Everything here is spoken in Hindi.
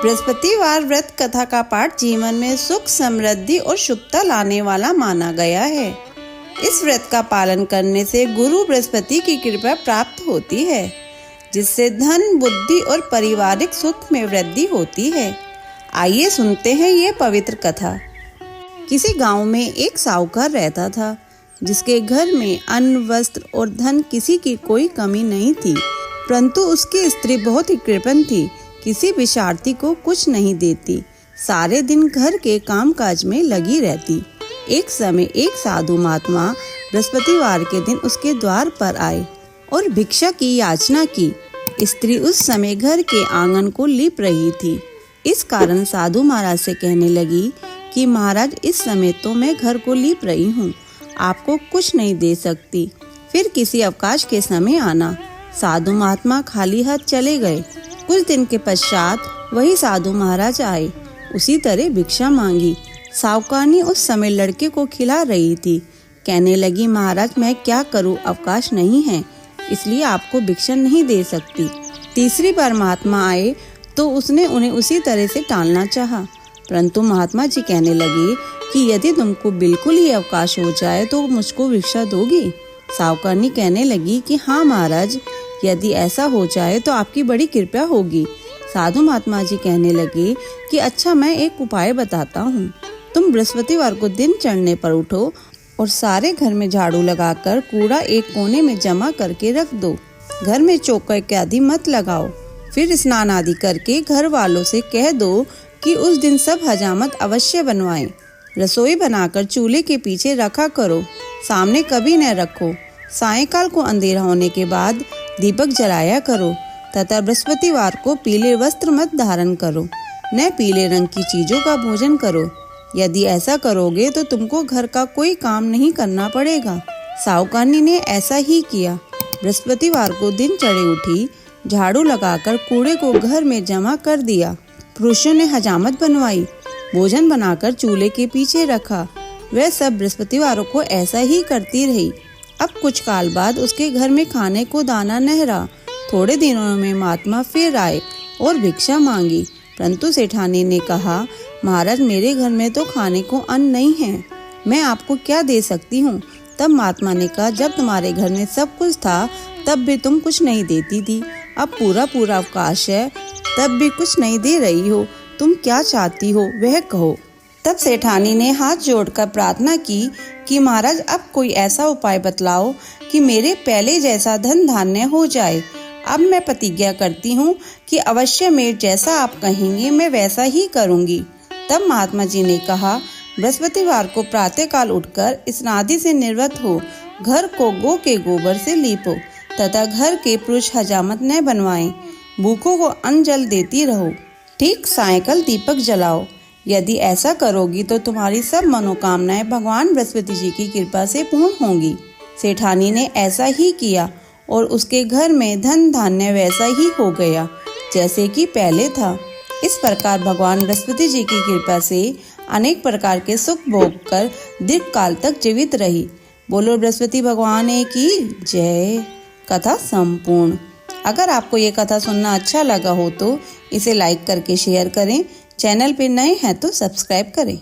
बृहस्पतिवार व्रत कथा का पाठ जीवन में सुख, समृद्धि और शुभता लाने वाला माना गया है। इस व्रत का पालन करने से गुरु बृहस्पति की कृपा प्राप्त होती है, जिससे धन, बुद्धि और पारिवारिक सुख में वृद्धि होती है। आइए सुनते हैं ये पवित्र कथा। किसी गांव में एक साहूकार रहता था, जिसके घर में अन्न, वस्त्र और धन किसी की कोई कमी नहीं थी। परंतु उसकी स्त्री बहुत ही कृपण थी, किसी भिक्षार्थी को कुछ नहीं देती, सारे दिन घर के कामकाज में लगी रहती। एक समय एक साधु महात्मा बृहस्पतिवार के दिन उसके द्वार पर आए और भिक्षा की याचना की। स्त्री उस समय घर के आंगन को लीप रही थी। इस कारण साधु महाराज से कहने लगी कि महाराज, इस समय तो मैं घर को लीप रही हूँ, आपको कुछ नहीं दे सकती, फिर किसी अवकाश के समय आना। साधु महात्मा खाली हाथ चले गए। कुछ दिन के पश्चात वही साधु महाराज आए, उसी तरह भिक्षा मांगी। साहूकारनी उस समय लड़के को खिला रही थी। कहने लगी, महाराज मैं क्या करूं, अवकाश नहीं है, इसलिए आपको भिक्षा नहीं दे सकती। तीसरी बार महात्मा आए तो उसने उन्हें उसी तरह से टालना चाहा, परंतु महात्मा जी कहने लगे कि यदि तुमको बिल्कुल ही अवकाश हो जाए तो मुझको भिक्षा दोगी। साहूकारनी कहने लगी कि हाँ महाराज, यदि ऐसा हो जाए तो आपकी बड़ी कृपा होगी। साधु महात्मा जी कहने लगे कि अच्छा, मैं एक उपाय बताता हूँ। तुम बृहस्पतिवार को दिन चढ़ने पर उठो और सारे घर में झाड़ू लगाकर कूड़ा एक कोने में जमा करके रख दो। घर में चौका इत्यादि मत लगाओ। फिर स्नान आदि करके घर वालों से कह दो कि उस दिन सब हजामत अवश्य बनवाएं। रसोई बनाकर चूल्हे के पीछे रखा करो, सामने कभी न रखो। सायंकाल को अंधेरा होने के बाद दीपक जलाया करो तथा बृहस्पतिवार को पीले वस्त्र मत धारण करो, न पीले रंग की चीजों का भोजन करो। यदि ऐसा करोगे तो तुमको घर का कोई काम नहीं करना पड़ेगा। साहूकारनी ने ऐसा ही किया। बृहस्पतिवार को दिन चढ़े उठी, झाड़ू लगाकर कूड़े को घर में जमा कर दिया। पुरुषों ने हजामत बनवाई, भोजन बनाकर चूल्हे के पीछे रखा। वह सब बृहस्पतिवारों को ऐसा ही करती रही। अब कुछ काल बाद उसके घर में खाने को दाना न रहा। थोड़े दिनों में महात्मा फिर आए और भिक्षा मांगी, परंतु सेठानी ने कहा, महाराज मेरे घर में तो खाने को अन्न नहीं है, मैं आपको क्या दे सकती हूँ। तब महात्मा ने कहा, जब तुम्हारे घर में सब कुछ था तब भी तुम कुछ नहीं देती थी, अब पूरा अवकाश है तब भी कुछ नहीं दे रही हो, तुम क्या चाहती हो वह कहो। तब सेठानी ने हाथ जोड़कर प्रार्थना की कि महाराज अब कोई ऐसा उपाय बतलाओ कि मेरे पहले जैसा धन धान्य हो जाए। अब मैं प्रतिज्ञा करती हूँ कि अवश्य मेरे जैसा आप कहेंगे मैं वैसा ही करूँगी। तब महात्मा जी ने कहा, बृहस्पतिवार को प्रातःकाल उठकर स्नादि से निर्वत हो, घर को गौ के गोबर से लीपो तथा घर के पुरुष हजामत न बनवाएं। भूखों को अन्न जल देती रहो। ठीक सायंकाल दीपक जलाओ। यदि ऐसा करोगी तो तुम्हारी सब मनोकामनाएं भगवान बृहस्पति जी की कृपा से पूर्ण होंगी। सेठानी ने ऐसा ही किया और उसके घर में धन धान्य वैसा ही हो गया जैसे कि पहले था। इस प्रकार भगवान बृहस्पति जी की कृपा से अनेक प्रकार के सुख भोग कर दीर्घ काल तक जीवित रही। बोलो बृहस्पति भगवान की जय। कथा संपूर्ण। अगर आपको ये कथा सुनना अच्छा लगा हो तो इसे लाइक करके शेयर करें। चैनल पे नए हैं तो सब्सक्राइब करें।